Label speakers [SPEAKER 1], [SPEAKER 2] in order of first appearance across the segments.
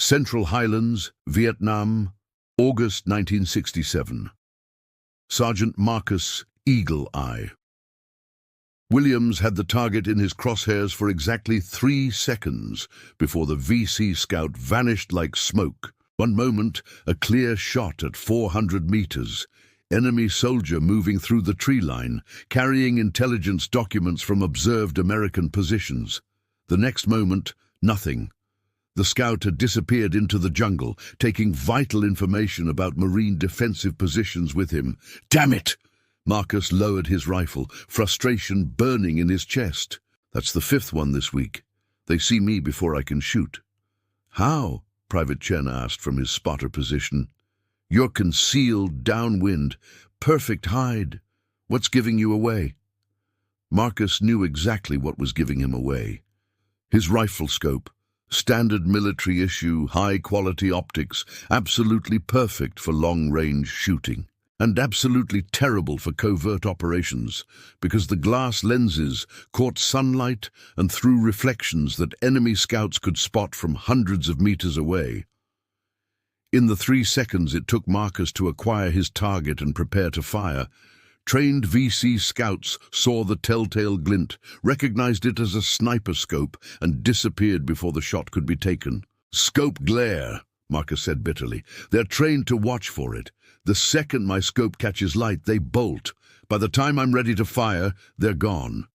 [SPEAKER 1] Central Highlands, Vietnam, August 1967. Sergeant Marcus Eagle Eye. Williams had the target in his crosshairs for exactly 3 seconds before the VC scout vanished like smoke. One moment, a clear shot at 400 meters. Enemy soldier moving through the tree line, carrying intelligence documents from observed American positions. The next moment, nothing. The scout had disappeared into the jungle, taking vital information about Marine defensive positions with him. Damn it! Marcus lowered his rifle, frustration burning in his chest. That's the 5th one this week. They see me before I can shoot. How? Private Chen asked from his spotter position. You're concealed downwind. Perfect hide. What's giving you away? Marcus knew exactly what was giving him away. His rifle scope. Standard military issue, high-quality optics, absolutely perfect for long-range shooting. And absolutely terrible for covert operations, because the glass lenses caught sunlight and threw reflections that enemy scouts could spot from hundreds of meters away. In the 3 seconds it took Marcus to acquire his target and prepare to fire, trained VC scouts saw the telltale glint, recognized it as a sniper scope, and disappeared before the shot could be taken. Scope glare, Marcus said bitterly. They're trained to watch for it. The second my scope catches light, they bolt. By the time I'm ready to fire, they're gone.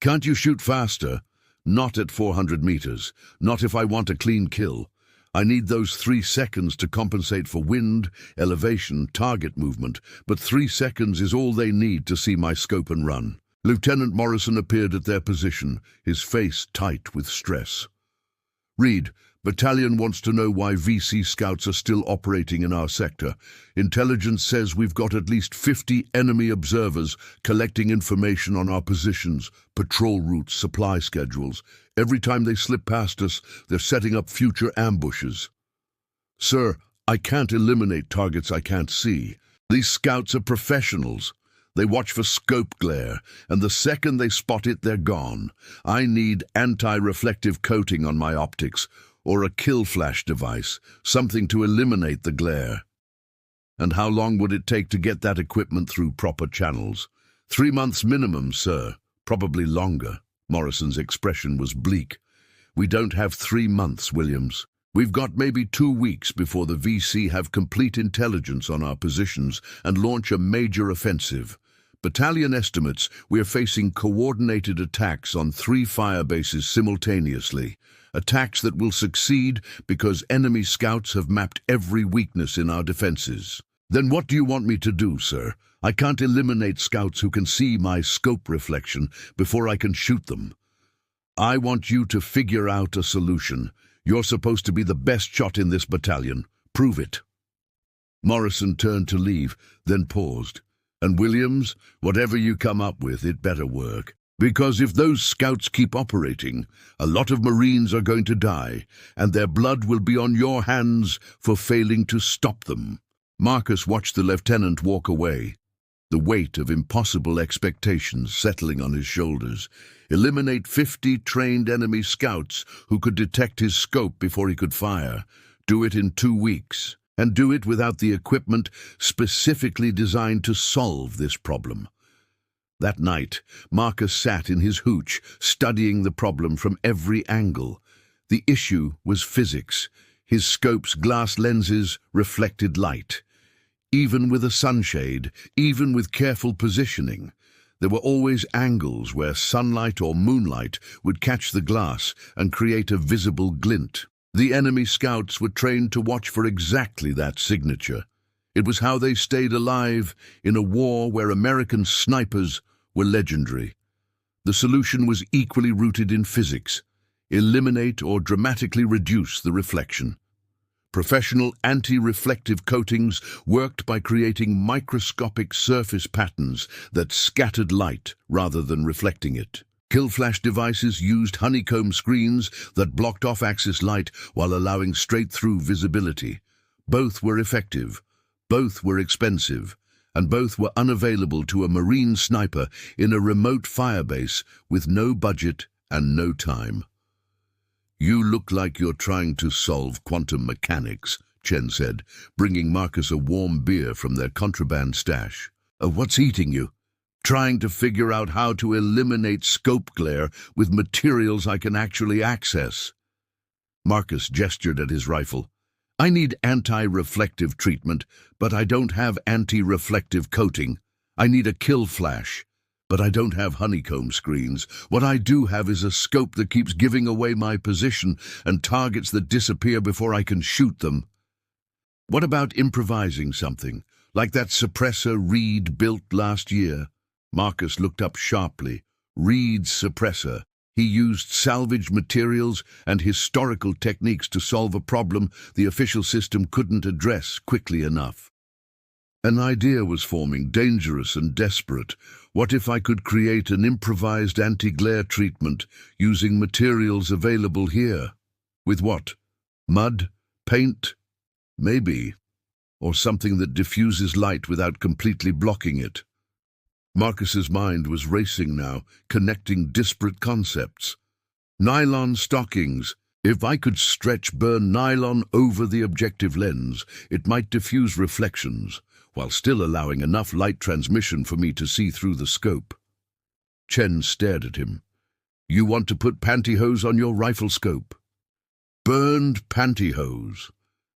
[SPEAKER 1] Can't you shoot faster? Not at 400 meters. Not if I want a clean kill. I need those 3 seconds to compensate for wind, elevation, target movement, but 3 seconds is all they need to see my scope and run. Lieutenant Morrison appeared at their position, his face tight with stress. Reed, Battalion wants to know why VC scouts are still operating in our sector. Intelligence says we've got at least 50 enemy observers collecting information on our positions, patrol routes, supply schedules. Every time they slip past us, they're setting up future ambushes. Sir, I can't eliminate targets I can't see. These scouts are professionals. They watch for scope glare, and the second they spot it, they're gone. I need anti-reflective coating on my optics, or a Killflash device, something to eliminate the glare. And how long would it take to get that equipment through proper channels? 3 months minimum, sir. Probably longer. Morrison's expression was bleak. We don't have 3 months, Williams. We've got maybe 2 weeks before the VC have complete intelligence on our positions and launch a major offensive. Battalion estimates we're facing coordinated attacks on 3 fire bases simultaneously. Attacks that will succeed because enemy scouts have mapped every weakness in our defenses. Then what do you want me to do, sir? I can't eliminate scouts who can see my scope reflection before I can shoot them. I want you to figure out a solution. You're supposed to be the best shot in this battalion. Prove it. Morrison turned to leave, then paused. And Williams, whatever you come up with, it better work. Because if those scouts keep operating, a lot of Marines are going to die, and their blood will be on your hands for failing to stop them. Marcus watched the lieutenant walk away, the weight of impossible expectations settling on his shoulders. Eliminate 50 trained enemy scouts who could detect his scope before he could fire. Do it in 2 weeks, and do it without the equipment specifically designed to solve this problem. That night, Marcus sat in his hooch, studying the problem from every angle. The issue was physics. His scope's glass lenses reflected light. Even with a sunshade, even with careful positioning, there were always angles where sunlight or moonlight would catch the glass and create a visible glint. The enemy scouts were trained to watch for exactly that signature. It was how they stayed alive in a war where American snipers were legendary. The solution was equally rooted in physics. Eliminate or dramatically reduce the reflection. Professional anti-reflective coatings worked by creating microscopic surface patterns that scattered light rather than reflecting it. Killflash devices used honeycomb screens that blocked off-axis light while allowing straight-through visibility. Both were effective, both were expensive, and both were unavailable to a Marine sniper in a remote firebase with no budget and no time. You look like you're trying to solve quantum mechanics, Chen said, bringing Marcus a warm beer from their contraband stash. What's eating you? Trying to figure out how to eliminate scope glare with materials I can actually access. Marcus gestured at his rifle. I need anti-reflective treatment, but I don't have anti-reflective coating. I need a Killflash, but I don't have honeycomb screens. What I do have is a scope that keeps giving away my position and targets that disappear before I can shoot them. What about improvising something, like that suppressor Reed built last year? Marcus looked up sharply. Reed's suppressor. He used salvaged materials and historical techniques to solve a problem the official system couldn't address quickly enough. An idea was forming, dangerous and desperate. What if I could create an improvised anti-glare treatment using materials available here? With what? Mud? Paint? Maybe. Or something that diffuses light without completely blocking it. Marcus's mind was racing now, connecting disparate concepts. Nylon stockings. If I could burn nylon over the objective lens, it might diffuse reflections, while still allowing enough light transmission for me to see through the scope. Chen stared at him. You want to put pantyhose on your rifle scope? Burned pantyhose.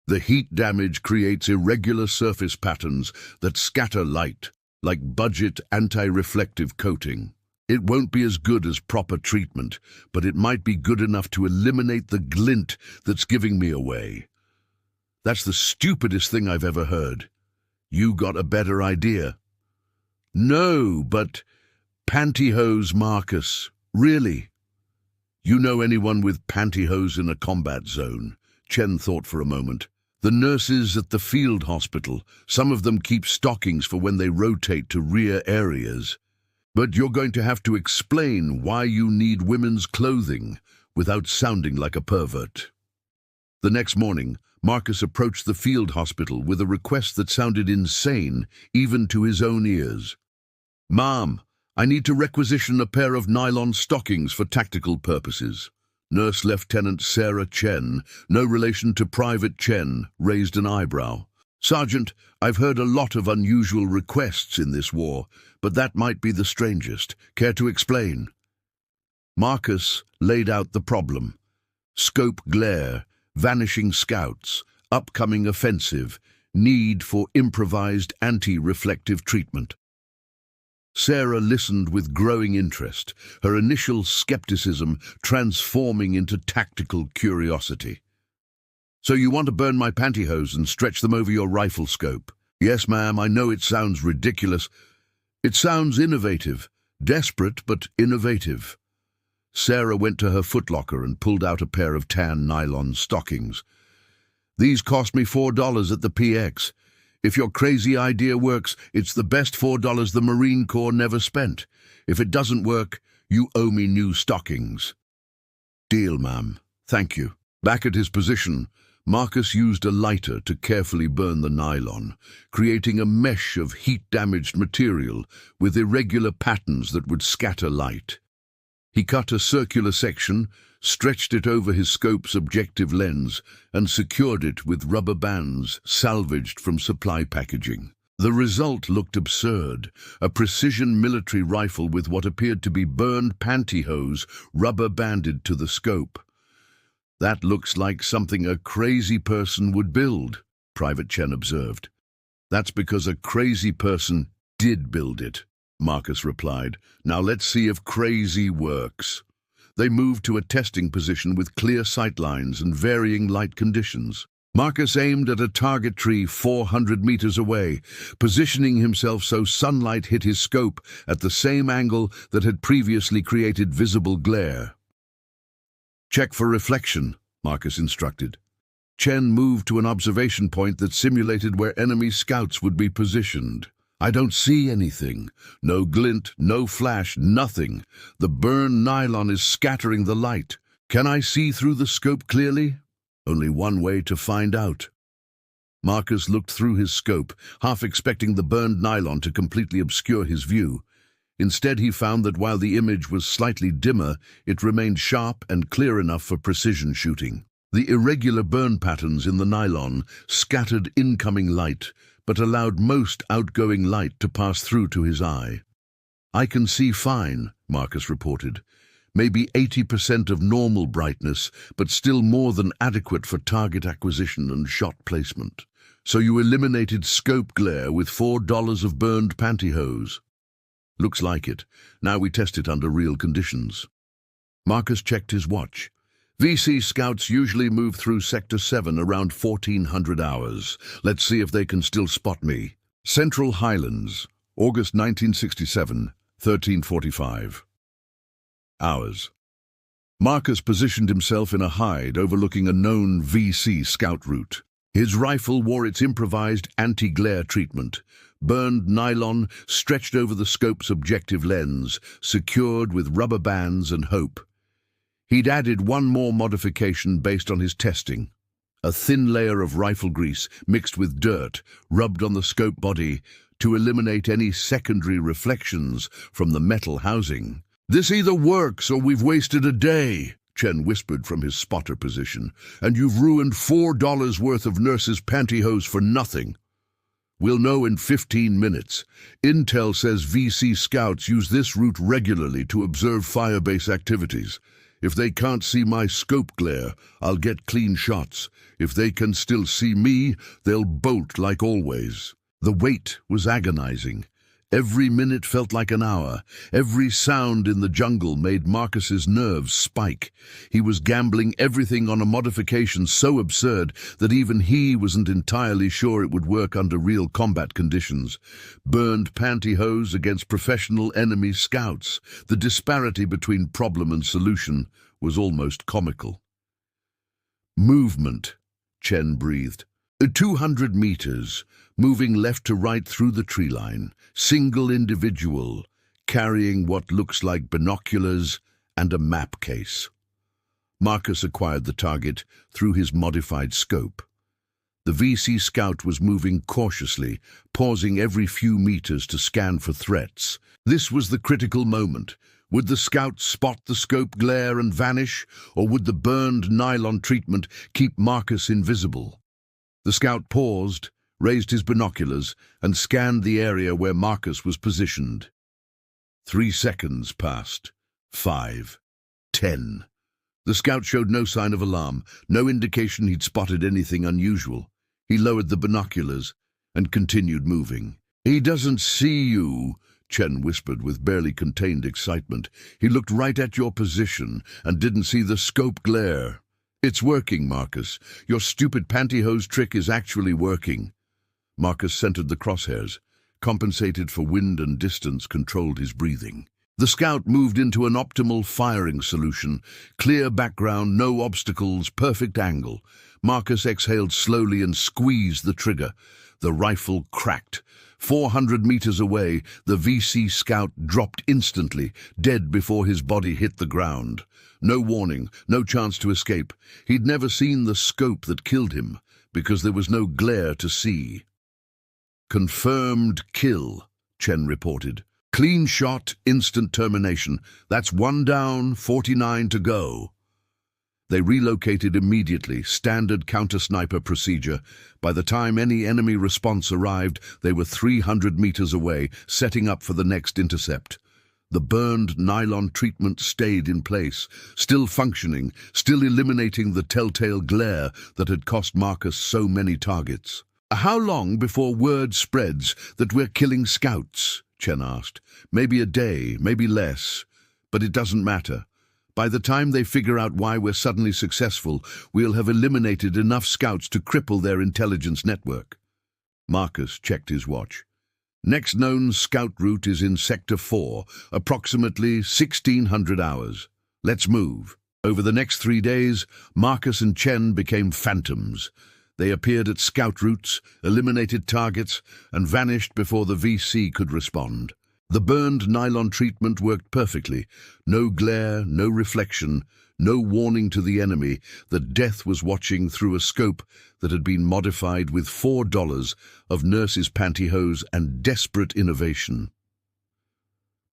[SPEAKER 1] The heat damage creates irregular surface patterns that scatter light, like budget anti-reflective coating. It won't be as good as proper treatment, but it might be good enough to eliminate the glint that's giving me away. That's the stupidest thing I've ever heard. You got a better idea? No, but pantyhose, Marcus. Really? You know anyone with pantyhose in a combat zone? Chen thought for a moment. The nurses at the field hospital, some of them keep stockings for when they rotate to rear areas. But you're going to have to explain why you need women's clothing without sounding like a pervert. The next morning, Marcus approached the field hospital with a request that sounded insane even to his own ears. Ma'am, I need to requisition a pair of nylon stockings for tactical purposes. Nurse Lieutenant Sarah Chen, no relation to Private Chen, raised an eyebrow. Sergeant, I've heard a lot of unusual requests in this war, but that might be the strangest. Care to explain? Marcus laid out the problem. Scope glare, vanishing scouts, upcoming offensive, need for improvised anti-reflective treatment. Sarah listened with growing interest, her initial skepticism transforming into tactical curiosity. So you want to burn my pantyhose and stretch them over your rifle scope? Yes, ma'am, I know it sounds ridiculous. It sounds innovative, desperate but innovative. Sarah went to her footlocker and pulled out a pair of tan nylon stockings. These cost me $4 at the PX. If your crazy idea works, it's the best $4 the Marine Corps never spent. If it doesn't work, you owe me new stockings. Deal, ma'am. Thank you. Back at his position, Marcus used a lighter to carefully burn the nylon, creating a mesh of heat-damaged material with irregular patterns that would scatter light. He cut a circular section, stretched it over his scope's objective lens, and secured it with rubber bands salvaged from supply packaging. The result looked absurd, a precision military rifle with what appeared to be burned pantyhose rubber-banded to the scope. That looks like something a crazy person would build, Private Chen observed. That's because a crazy person did build it, Marcus replied. Now let's see if crazy works. They moved to a testing position with clear sightlines and varying light conditions. Marcus aimed at a target tree 400 meters away, positioning himself so sunlight hit his scope at the same angle that had previously created visible glare. Check for reflection, Marcus instructed. Chen moved to an observation point that simulated where enemy scouts would be positioned. I don't see anything. No glint, no flash, nothing. The burned nylon is scattering the light. Can I see through the scope clearly? Only one way to find out. Marcus looked through his scope, half expecting the burned nylon to completely obscure his view. Instead, he found that while the image was slightly dimmer, it remained sharp and clear enough for precision shooting. The irregular burn patterns in the nylon scattered incoming light, but allowed most outgoing light to pass through to his eye. "I can see fine," Marcus reported. "Maybe 80% of normal brightness, but still more than adequate for target acquisition and shot placement. So you eliminated scope glare with $4 of burned pantyhose." "Looks like it. Now we test it under real conditions." Marcus checked his watch. "VC scouts usually move through Sector 7 around 1400 hours. Let's see if they can still spot me." Central Highlands, August 1967, 13:45. Hours. Marcus positioned himself in a hide overlooking a known VC scout route. His rifle wore its improvised anti-glare treatment. Burned nylon stretched over the scope's objective lens, secured with rubber bands and hope. He'd added one more modification based on his testing. A thin layer of rifle grease mixed with dirt rubbed on the scope body to eliminate any secondary reflections from the metal housing. "This either works or we've wasted a day," Chen whispered from his spotter position, "and you've ruined $4 worth of nurses' pantyhose for nothing." "We'll know in 15 minutes. Intel says VC scouts use this route regularly to observe firebase activities. If they can't see my scope glare, I'll get clean shots. If they can still see me, they'll bolt like always." The wait was agonizing. Every minute felt like an hour. Every sound in the jungle made Marcus's nerves spike. He was gambling everything on a modification so absurd that even he wasn't entirely sure it would work under real combat conditions. Burned pantyhose against professional enemy scouts. The disparity between problem and solution was almost comical. "Movement," Chen breathed. 200 meters, moving left to right through the tree line, single individual, carrying what looks like binoculars and a map case. Marcus acquired the target through his modified scope. The VC scout was moving cautiously, pausing every few meters to scan for threats. This was the critical moment. Would the scout spot the scope glare and vanish, or would the burned nylon treatment keep Marcus invisible? The scout paused, raised his binoculars, and scanned the area where Marcus was positioned. 3 seconds passed. 5. 10. The scout showed no sign of alarm, no indication he'd spotted anything unusual. He lowered the binoculars and continued moving. "He doesn't see you," Chen whispered with barely contained excitement. "He looked right at your position and didn't see the scope glare." "It's working, Marcus. Your stupid pantyhose trick is actually working." Marcus centered the crosshairs, compensated for wind and distance, controlled his breathing. The scout moved into an optimal firing solution. Clear background, no obstacles, perfect angle. Marcus exhaled slowly and squeezed the trigger. The rifle cracked. 400 meters away, the VC scout dropped instantly, dead before his body hit the ground. No warning, no chance to escape. He'd never seen the scope that killed him, because there was no glare to see. "Confirmed kill," Chen reported. "Clean shot, instant termination. That's 1 down, 49 to go." They relocated immediately, standard counter-sniper procedure. By the time any enemy response arrived, they were 300 meters away, setting up for the next intercept. The burned nylon treatment stayed in place, still functioning, still eliminating the telltale glare that had cost Marcus so many targets. "How long before word spreads that we're killing scouts?" Chen asked. "Maybe a day, maybe less, but it doesn't matter. By the time they figure out why we're suddenly successful, we'll have eliminated enough scouts to cripple their intelligence network." Marcus checked his watch. "Next known scout route is in Sector 4, approximately 1600 hours. Let's move." Over the next 3 days, Marcus and Chen became phantoms. They appeared at scout routes, eliminated targets, and vanished before the VC could respond. The burned nylon treatment worked perfectly. No glare, no reflection, no warning to the enemy that death was watching through a scope that had been modified with $4 of nurses' pantyhose and desperate innovation.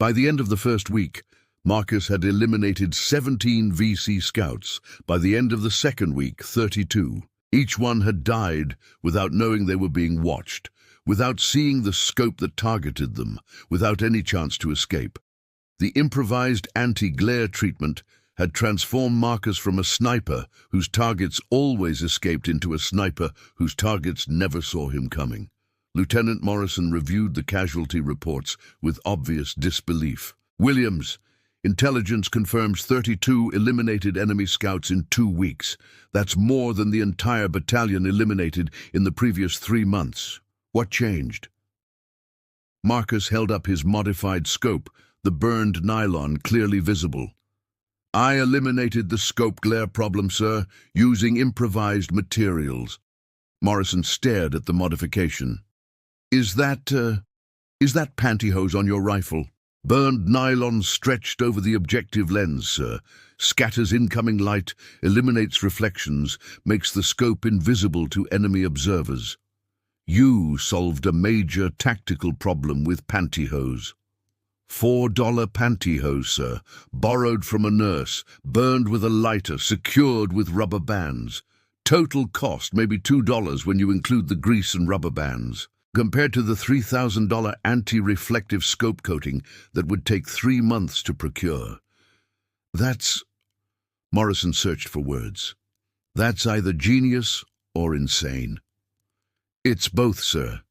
[SPEAKER 1] By the end of the first week, Marcus had eliminated 17 VC scouts. By the end of the second week, 32. Each one had died without knowing they were being watched, without seeing the scope that targeted them, without any chance to escape. The improvised anti-glare treatment had transformed Marcus from a sniper whose targets always escaped into a sniper whose targets never saw him coming. Lieutenant Morrison reviewed the casualty reports with obvious disbelief. Williams, intelligence confirms 32 eliminated enemy scouts in 2 weeks. That's more than the entire battalion eliminated in the previous 3 months. What changed? Marcus held up his modified scope, the burned nylon clearly visible. I eliminated the scope glare problem, sir, using improvised materials. Morrison stared at the modification. Is that pantyhose on your rifle? Burned nylon stretched over the objective lens, sir. Scatters incoming light, eliminates reflections, makes the scope invisible to enemy observers. You solved a major tactical problem with pantyhose. $4 pantyhose, sir, borrowed from a nurse, burned with a lighter, secured with rubber bands. Total cost maybe $2 when you include the grease and rubber bands, compared to the $3,000 anti-reflective scope coating that would take 3 months to procure. That's... Morrison searched for words. That's either genius or insane. It's both, sir.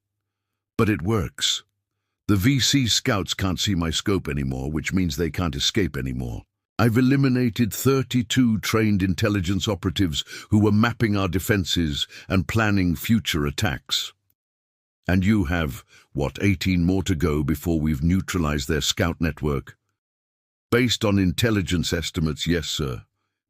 [SPEAKER 1] But it works. The VC scouts can't see my scope anymore, which means they can't escape anymore. I've eliminated 32 trained intelligence operatives who were mapping our defenses and planning future attacks. And you have, 18 more to go before we've neutralized their scout network? Based on intelligence estimates, yes, sir.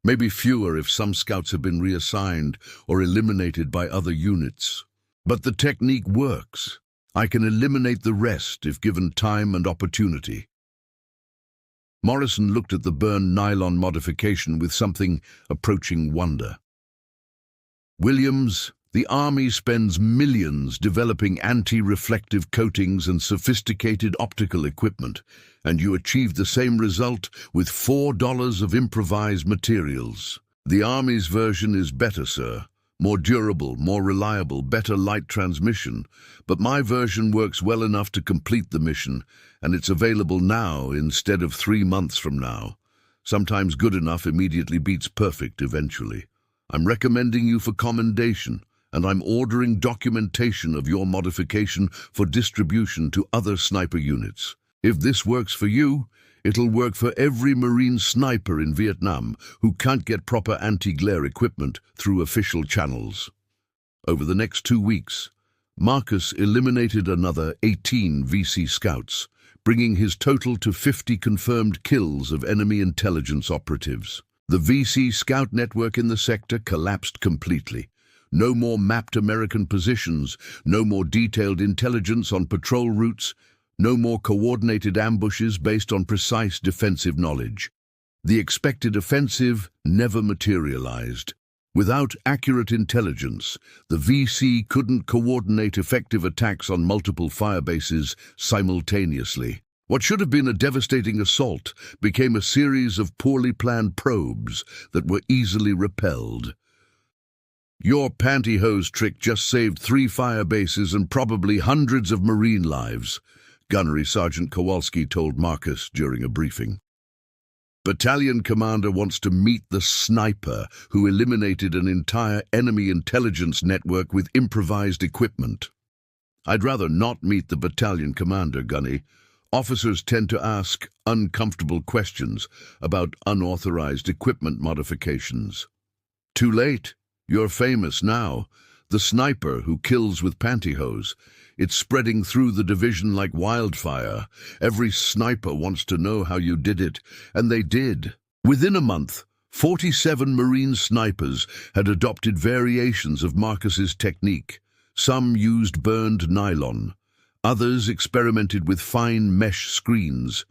[SPEAKER 1] Maybe fewer if some scouts have been reassigned or eliminated by other units. But the technique works. I can eliminate the rest if given time and opportunity. Morrison looked at the burned nylon modification with something approaching wonder. Williams, the Army spends millions developing anti-reflective coatings and sophisticated optical equipment, and you achieved the same result with $4 of improvised materials. The Army's version is better, sir. More durable, more reliable, better light transmission, but my version works well enough to complete the mission, and it's available now instead of 3 months from now. Sometimes good enough immediately beats perfect eventually. I'm recommending you for commendation, and I'm ordering documentation of your modification for distribution to other sniper units. If this works for you, it'll work for every Marine sniper in Vietnam who can't get proper anti-glare equipment through official channels. Over the next 2 weeks, Marcus eliminated another 18 VC scouts, bringing his total to 50 confirmed kills of enemy intelligence operatives. The VC scout network in the sector collapsed completely. No more mapped American positions, no more detailed intelligence on patrol routes, no more coordinated ambushes based on precise defensive knowledge. The expected offensive never materialized. Without accurate intelligence, the VC couldn't coordinate effective attacks on multiple firebases simultaneously. What should have been a devastating assault became a series of poorly planned probes that were easily repelled. Your pantyhose trick just saved 3 firebases and probably hundreds of Marine lives, Gunnery Sergeant Kowalski told Marcus during a briefing. Battalion commander wants to meet the sniper who eliminated an entire enemy intelligence network with improvised equipment. I'd rather not meet the battalion commander, Gunny. Officers tend to ask uncomfortable questions about unauthorized equipment modifications. Too late. You're famous now. The sniper who kills with pantyhose. It's spreading through the division like wildfire. Every sniper wants to know how you did it, and they did. Within a month, 47 Marine snipers had adopted variations of Marcus's technique. Some used burned nylon. Others experimented with fine mesh screens.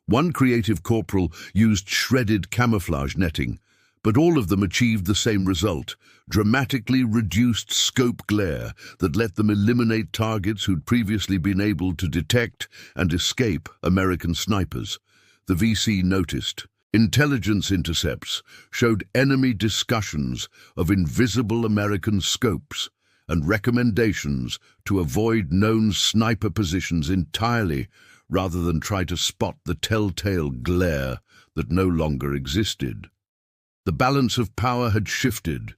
[SPEAKER 1] One creative corporal used shredded camouflage netting. But all of them achieved the same result: dramatically reduced scope glare that let them eliminate targets who'd previously been able to detect and escape American snipers. The VC noticed. Intelligence intercepts showed enemy discussions of invisible American scopes and recommendations to avoid known sniper positions entirely rather than try to spot the telltale glare that no longer existed. The balance of power had shifted,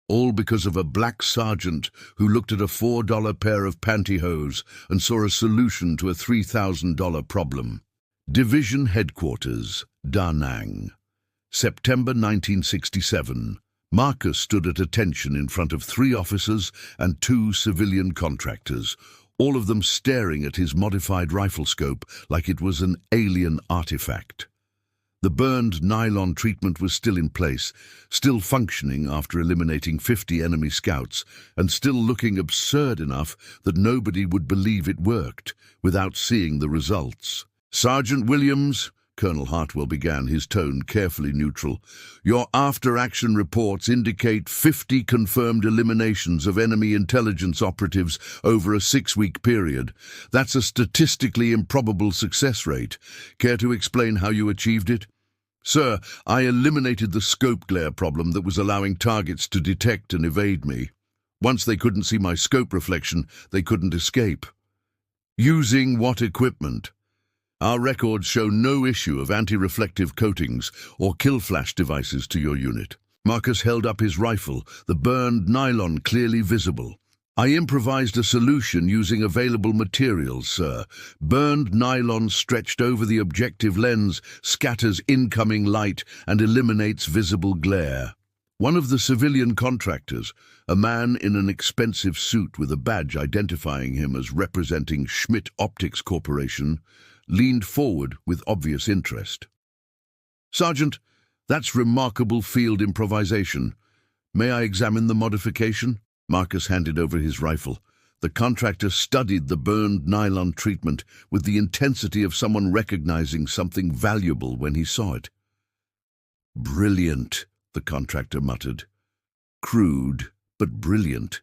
[SPEAKER 1] all because of a black sergeant who looked at a $4 pair of pantyhose and saw a solution to a $3,000 problem. Division Headquarters, Da Nang. September 1967. Marcus stood at attention in front of 3 officers and 2 civilian contractors, all of them staring at his modified rifle scope like it was an alien artifact. The burned nylon treatment was still in place, still functioning after eliminating 50 enemy scouts, and still looking absurd enough that nobody would believe it worked without seeing the results. "Sergeant Williams," Colonel Hartwell began, his tone carefully neutral, "your after-action reports indicate 50 confirmed eliminations of enemy intelligence operatives over a 6-week period. That's a statistically improbable success rate. Care to explain how you achieved it?" "Sir, I eliminated the scope glare problem that was allowing targets to detect and evade me. Once they couldn't see my scope reflection, they couldn't escape." "Using what equipment?" "Our records show no issue of anti-reflective coatings or Killflash devices to your unit." Marcus held up his rifle, the burned nylon clearly visible. "I improvised a solution using available materials, sir. Burned nylon stretched over the objective lens scatters incoming light and eliminates visible glare." One of the civilian contractors, a man in an expensive suit with a badge identifying him as representing Schmidt Optics Corporation, leaned forward with obvious interest. "Sergeant, that's remarkable field improvisation. May I examine the modification?" Marcus handed over his rifle. The contractor studied the burned nylon treatment with the intensity of someone recognizing something valuable when he saw it. "Brilliant," the contractor muttered. "Crude, but brilliant.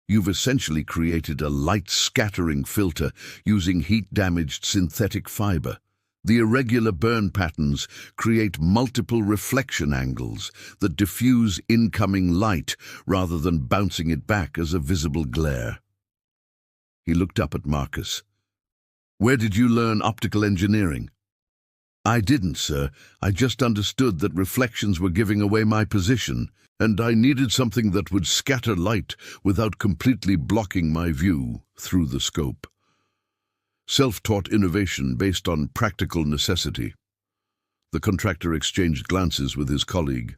[SPEAKER 1] You've essentially created a light-scattering filter using heat-damaged synthetic fiber. The irregular burn patterns create multiple reflection angles that diffuse incoming light rather than bouncing it back as a visible glare." He looked up at Marcus. "Where did you learn optical engineering?" "I didn't, sir. I just understood that reflections were giving away my position, and I needed something that would scatter light without completely blocking my view through the scope. Self-taught innovation based on practical necessity." The contractor exchanged glances with his colleague.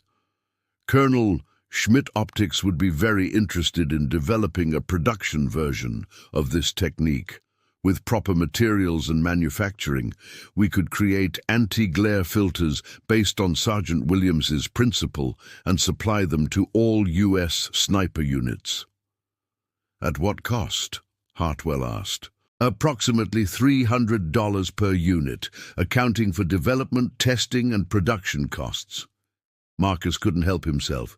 [SPEAKER 1] "Colonel, Schmidt Optics would be very interested in developing a production version of this technique. With proper materials and manufacturing, we could create anti-glare filters based on Sergeant Williams's principle and supply them to all U.S. sniper units." "At what cost?" Hartwell asked. "Approximately $300 per unit, accounting for development, testing, and production costs." Marcus couldn't help himself.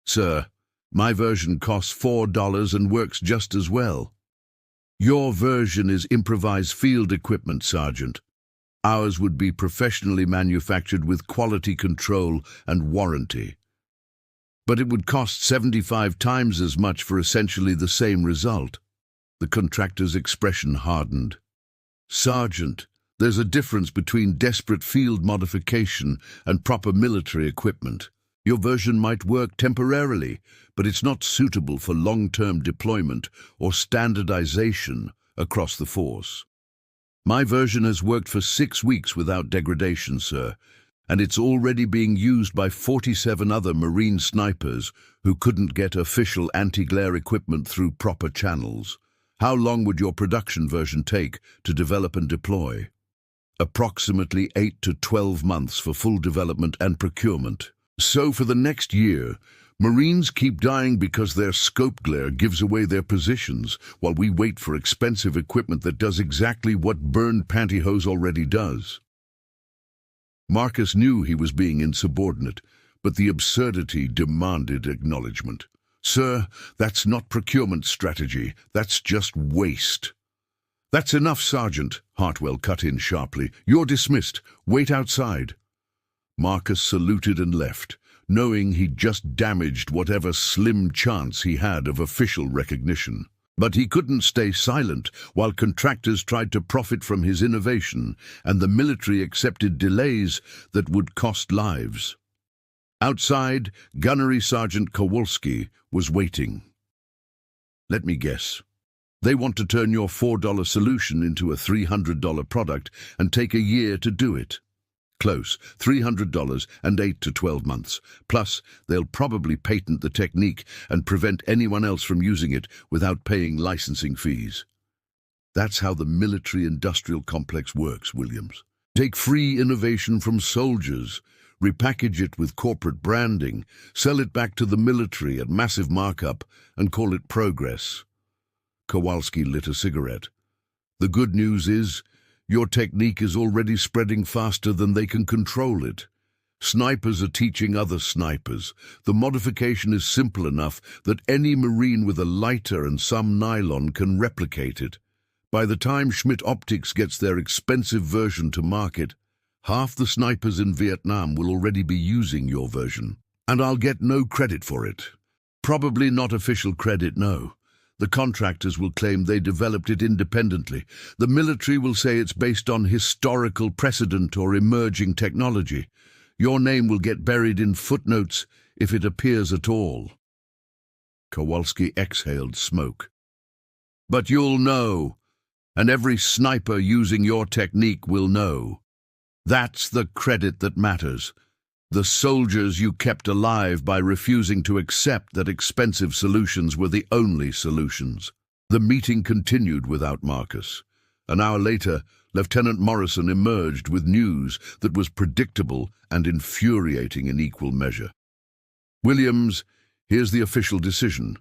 [SPEAKER 1] "Sir, my version costs $4 and works just as well." "Your version is improvised field equipment, Sergeant. Ours would be professionally manufactured with quality control and warranty. But it would cost 75 times as much for essentially the same result." The contractor's expression hardened. "Sergeant, there's a difference between desperate field modification and proper military equipment. Your version might work temporarily, but it's not suitable for long-term deployment or standardization across the force. My version has worked for 6 weeks without degradation, sir, and it's already being used by 47 other Marine snipers who couldn't get official anti-glare equipment through proper channels. How long would your production version take to develop and deploy?" "Approximately 8 to 12 months for full development and procurement. So for the next year, Marines keep dying because their scope glare gives away their positions, while we wait for expensive equipment that does exactly what burned pantyhose already does." Marcus knew he was being insubordinate, but the absurdity demanded acknowledgement. "Sir, that's not procurement strategy, that's just waste." "That's enough, Sergeant," Hartwell cut in sharply. "You're dismissed. Wait outside." Marcus saluted and left, knowing he'd just damaged whatever slim chance he had of official recognition. But he couldn't stay silent while contractors tried to profit from his innovation and the military accepted delays that would cost lives. Outside, Gunnery Sergeant Kowalski was waiting. "Let me guess. They want to turn your $4 solution into a $300 product and take a year to do it." "Close. $300 and 8 to 12 months. Plus, they'll probably patent the technique and prevent anyone else from using it without paying licensing fees." That's how the military-industrial complex works, Williams. Take free innovation from soldiers, repackage it with corporate branding, sell it back to the military at massive markup, and call it progress. Kowalski lit a cigarette. "The good news is, your technique is already spreading faster than they can control it. Snipers are teaching other snipers. The modification is simple enough that any Marine with a lighter and some nylon can replicate it. By the time Schmidt Optics gets their expensive version to market, half the snipers in Vietnam will already be using your version. And I'll get no credit for it. Probably not official credit, no. The contractors will claim they developed it independently. The military will say it's based on historical precedent or emerging technology. Your name will get buried in footnotes if it appears at all." Kowalski exhaled smoke. "But you'll know, and every sniper using your technique will know. That's the credit that matters. The soldiers you kept alive by refusing to accept that expensive solutions were the only solutions." The meeting continued without Marcus. An hour later, Lieutenant Morrison emerged with news that was predictable and infuriating in equal measure. "Williams, here's the official decision.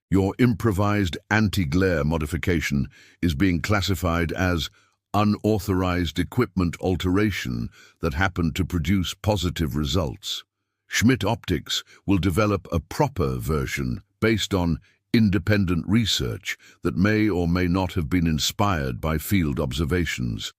[SPEAKER 1] Your improvised anti-glare modification is being classified as unauthorized equipment alteration that happened to produce positive results. Schmidt Optics will develop a proper version based on independent research that may or may not have been inspired by field observations.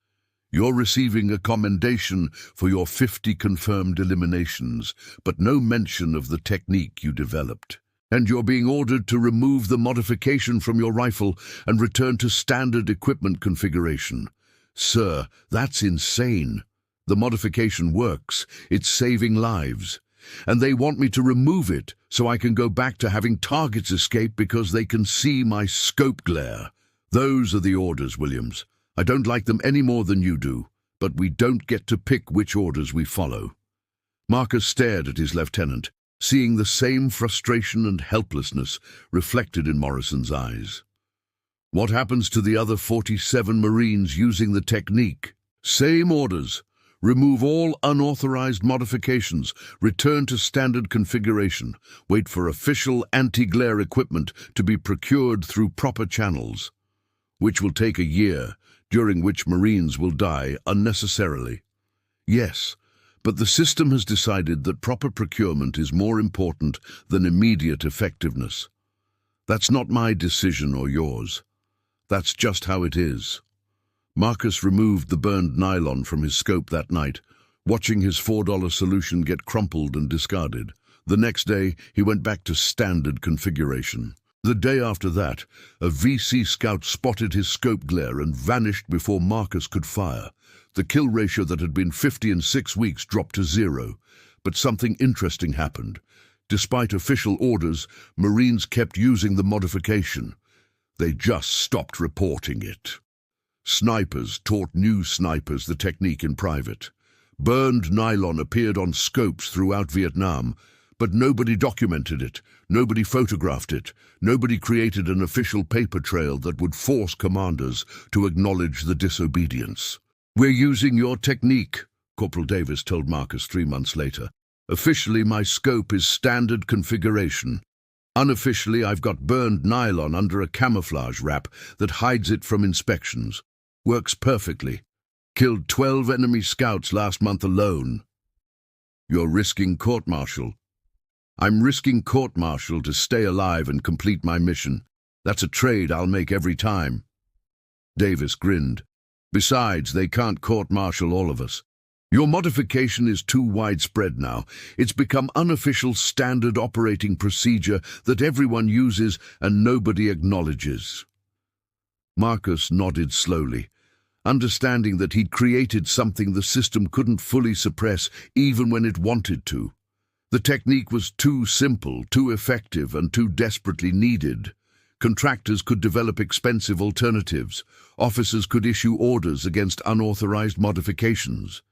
[SPEAKER 1] You're receiving a commendation for your 50 confirmed eliminations, but no mention of the technique you developed. And you're being ordered to remove the modification from your rifle and return to standard equipment configuration. Sir, that's insane. The modification works. It's saving lives. And they want me to remove it so I can go back to having targets escape because they can see my scope glare. Those are the orders, Williams. I don't like them any more than you do, but we don't get to pick which orders we follow." Marcus stared at his lieutenant, seeing the same frustration and helplessness reflected in Morrison's eyes. "What happens to the other 47 Marines using the technique?" "Same orders. Remove all unauthorized modifications. Return to standard configuration. Wait for official anti-glare equipment to be procured through proper channels, which will take a year, during which Marines will die unnecessarily." "Yes, but the system has decided that proper procurement is more important than immediate effectiveness. That's not my decision or yours. That's just how it is." Marcus removed the burned nylon from his scope that night, watching his $4 solution get crumpled and discarded. The next day, he went back to standard configuration. The day after that, a VC scout spotted his scope glare and vanished before Marcus could fire. The kill ratio that had been 50 in 6 weeks dropped to 0. But something interesting happened. Despite official orders, Marines kept using the modification. They just stopped reporting it. Snipers taught new snipers the technique in private. Burned nylon appeared on scopes throughout Vietnam, but nobody documented it, nobody photographed it, nobody created an official paper trail that would force commanders to acknowledge the disobedience. "We're using your technique," Corporal Davis told Marcus 3 months later. "Officially, my scope is standard configuration. Unofficially, I've got burned nylon under a camouflage wrap that hides it from inspections. Works perfectly. Killed 12 enemy scouts last month alone." You're risking court-martial. I'm risking court-martial to stay alive and complete my mission. That's a trade I'll make every time. Davis grinned. Besides, they can't court-martial all of us. Your modification is too widespread now. It's become unofficial standard operating procedure that everyone uses and nobody acknowledges. Marcus nodded slowly, understanding that he'd created something the system couldn't fully suppress even when it wanted to. The technique was too simple, too effective, and too desperately needed. Contractors could develop expensive alternatives. Officers could issue orders against unauthorized modifications.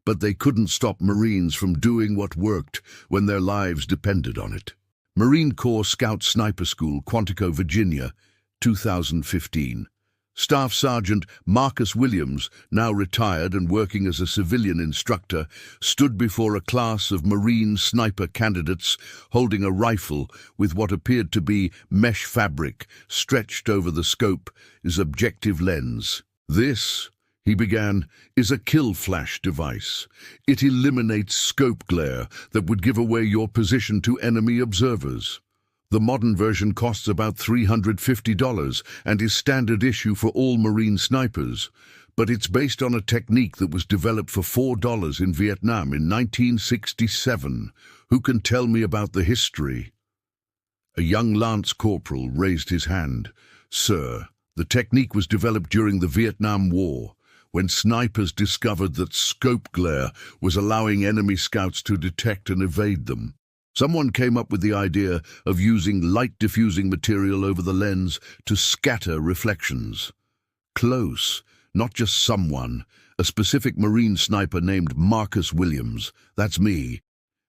[SPEAKER 1] But they couldn't stop Marines from doing what worked when their lives depended on it. Marine Corps Scout Sniper School, Quantico, Virginia, 2015. Staff Sergeant Marcus Williams, now retired and working as a civilian instructor, stood before a class of Marine sniper candidates holding a rifle with what appeared to be mesh fabric stretched over the scope, his objective lens. This, he began, is a Killflash device. It eliminates scope glare that would give away your position to enemy observers. The modern version costs about $350 and is standard issue for all Marine snipers, but it's based on a technique that was developed for $4 in Vietnam in 1967. Who can tell me about the history? A young lance corporal raised his hand. Sir, the technique was developed during the Vietnam War, when snipers discovered that scope glare was allowing enemy scouts to detect and evade them. Someone came up with the idea of using light-diffusing material over the lens to scatter reflections. Close, not just someone, a specific Marine sniper named Marcus Williams, that's me.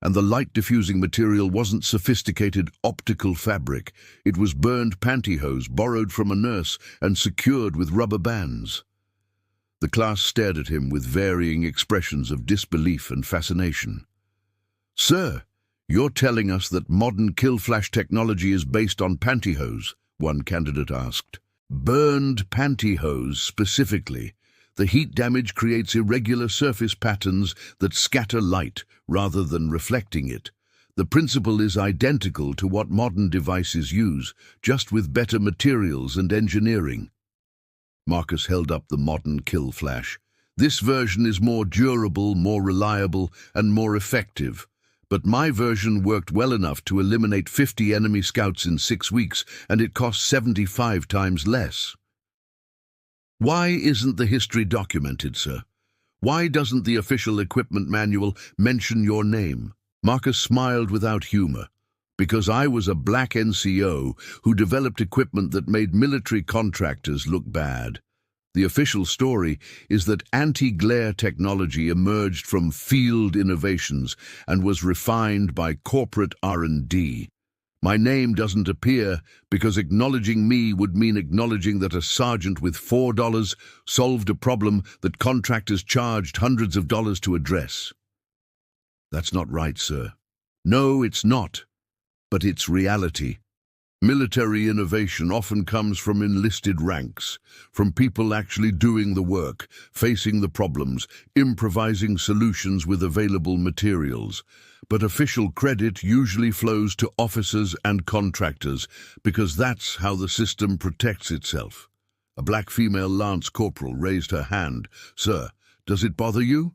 [SPEAKER 1] And the light-diffusing material wasn't sophisticated optical fabric. It was burned pantyhose borrowed from a nurse and secured with rubber bands. The class stared at him with varying expressions of disbelief and fascination. Sir, you're telling us that modern Killflash technology is based on pantyhose? One candidate asked. Burned pantyhose specifically. The heat damage creates irregular surface patterns that scatter light rather than reflecting it. The principle is identical to what modern devices use, just with better materials and engineering. Marcus held up the modern Killflash. This version is more durable, more reliable, and more effective. But my version worked well enough to eliminate 50 enemy scouts in 6 weeks, and it cost 75 times less. Why isn't the history documented, sir? Why doesn't the official equipment manual mention your name? Marcus smiled without humor. Because I was a black NCO who developed equipment that made military contractors look bad. The official story is that anti-glare technology emerged from field innovations and was refined by corporate R&D. My name doesn't appear because acknowledging me would mean acknowledging that a sergeant with $4 solved a problem that contractors charged hundreds of dollars to address. That's not right, sir. No, it's not. But it's reality. Military innovation often comes from enlisted ranks, from people actually doing the work, facing the problems, improvising solutions with available materials. But official credit usually flows to officers and contractors, because that's how the system protects itself. A black female lance corporal raised her hand. Sir, does it bother you?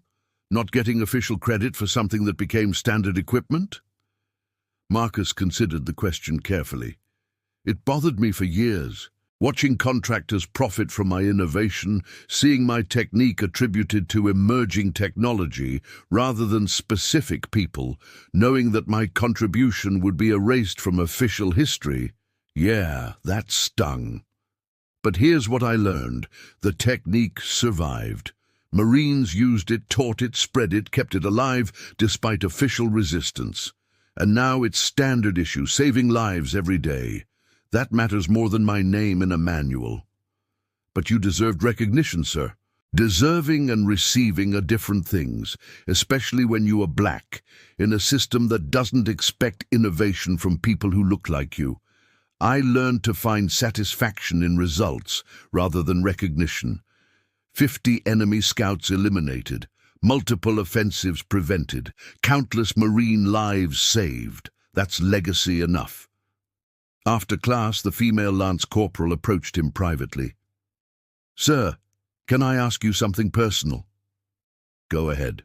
[SPEAKER 1] Not getting official credit for something that became standard equipment? Marcus considered the question carefully. It bothered me for years, watching contractors profit from my innovation, seeing my technique attributed to emerging technology rather than specific people, knowing that my contribution would be erased from official history. Yeah, that stung. But here's what I learned. The technique survived. Marines used it, taught it, spread it, kept it alive despite official resistance. And now it's standard issue, saving lives every day. That matters more than my name in a manual. But you deserved recognition, sir. Deserving and receiving are different things, especially when you are black, in a system that doesn't expect innovation from people who look like you. I learned to find satisfaction in results rather than recognition. 50 enemy scouts eliminated. multiple offensives prevented, countless marine lives saved. That's legacy enough. After class, the female lance corporal approached him privately. "Sir, can I ask you something personal?" "Go ahead."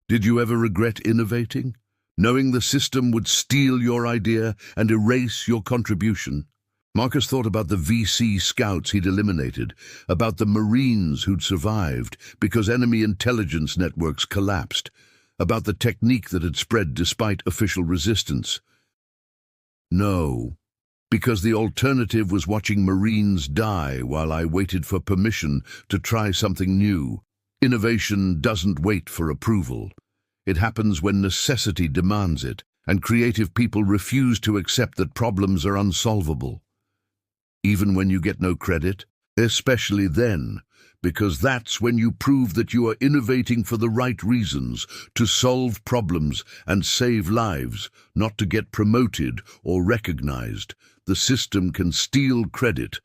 [SPEAKER 1] "Did you ever regret innovating, knowing the system would steal your idea and erase your contribution?" Marcus thought about the VC scouts he'd eliminated, about the Marines who'd survived because enemy intelligence networks collapsed, about the technique that had spread despite official resistance. "No, because the alternative was watching Marines die while I waited for permission to try something new. Innovation doesn't wait for approval. It happens when necessity demands it, and creative people refuse to accept that problems are unsolvable. Even when you get no credit, especially then, because that's when you prove that you are innovating for the right reasons, to solve problems and save lives, not to get promoted or recognized. The system can steal credit,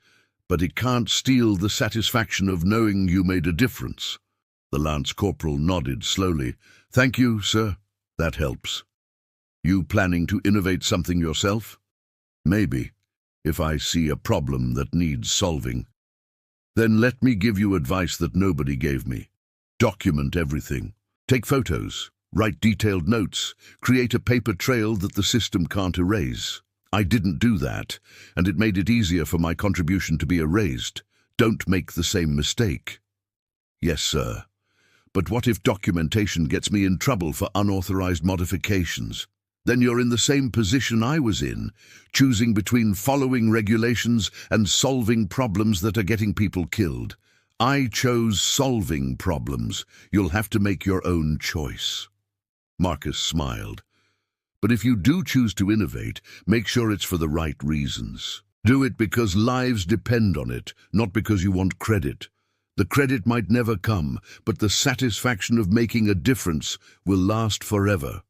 [SPEAKER 1] but it can't steal the satisfaction of knowing you made a difference." The lance corporal nodded slowly. "Thank you, sir. That helps. You planning to innovate something yourself?" "Maybe, if I see a problem that needs solving. Then let me give you advice that nobody gave me. Document everything. Take photos, write detailed notes, create a paper trail that the system can't erase. I didn't do that, and it made it easier for my contribution to be erased. Don't make the same mistake." "Yes, sir. But what if documentation gets me in trouble for unauthorized modifications? Then you're in the same position I was in, choosing between following regulations and solving problems that are getting people killed. I chose solving problems. You'll have to make your own choice." Marcus smiled. "But if you do choose to innovate, make sure it's for the right reasons. Do it because lives depend on it, not because you want credit. The credit might never come, but the satisfaction of making a difference will last forever."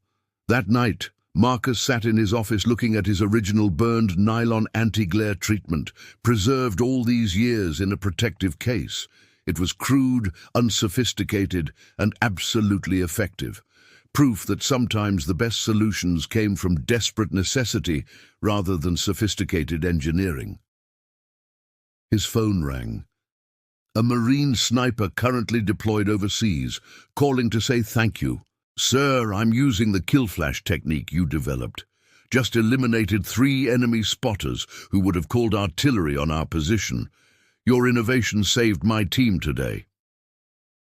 [SPEAKER 1] That night, Marcus sat in his office looking at his original burned nylon anti-glare treatment, preserved all these years in a protective case. It was crude, unsophisticated, and absolutely effective. Proof that sometimes the best solutions came from desperate necessity rather than sophisticated engineering. His phone rang. A Marine sniper currently deployed overseas, calling to say thank you. "Sir, I'm using the Killflash technique you developed. Just eliminated 3 enemy spotters who would have called artillery on our position. Your innovation saved my team today."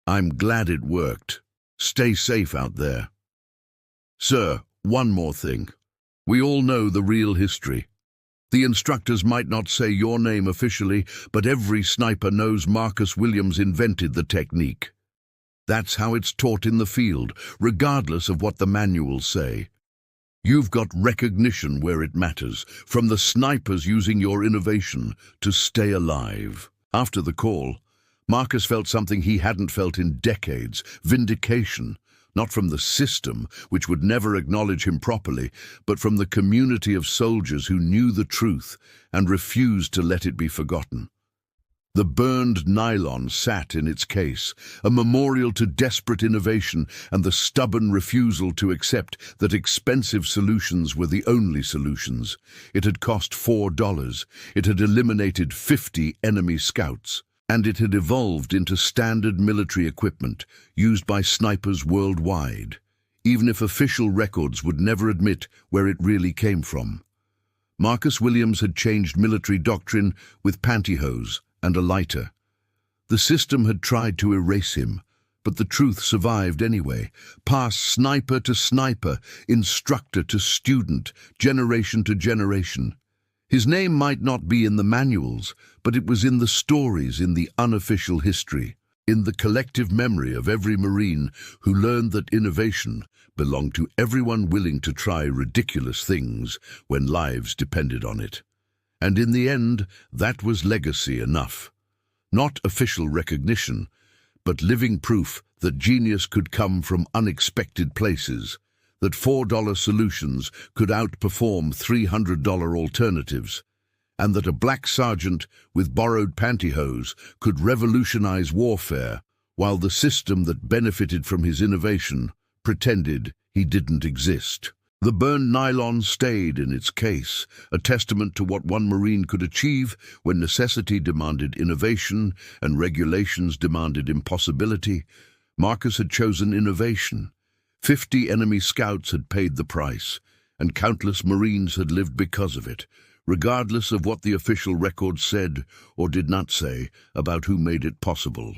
[SPEAKER 1] "I'm glad it worked. Stay safe out there." "Sir, one more thing. We all know the real history. The instructors might not say your name officially, but every sniper knows Marcus Williams invented the technique. That's how it's taught in the field, regardless of what the manuals say. You've got recognition where it matters, from the snipers using your innovation to stay alive." After the call, Marcus felt something he hadn't felt in decades: vindication. Not from the system, which would never acknowledge him properly, but from the community of soldiers who knew the truth and refused to let it be forgotten. The burned nylon sat in its case, a memorial to desperate innovation and the stubborn refusal to accept that expensive solutions were the only solutions. It had cost $4. It had eliminated 50 enemy scouts. And it had evolved into standard military equipment used by snipers worldwide, even if official records would never admit where it really came from. Marcus Williams had changed military doctrine with pantyhose and a lighter. The system had tried to erase him, but the truth survived anyway, passed sniper to sniper, instructor to student, generation to generation. His name might not be in the manuals, but it was in the stories, in the unofficial history, in the collective memory of every Marine who learned that innovation belonged to everyone willing to try ridiculous things when lives depended on it. And in the end, that was legacy enough. Not official recognition, but living proof that genius could come from unexpected places, that $4 solutions could outperform $300 alternatives, and that a black sergeant with borrowed pantyhose could revolutionize warfare while the system that benefited from his innovation pretended he didn't exist. The burned nylon stayed in its case, a testament to what one Marine could achieve when necessity demanded innovation and regulations demanded impossibility. Marcus had chosen innovation. 50 enemy scouts had paid the price, and countless Marines had lived because of it, regardless of what the official record said or did not say about who made it possible.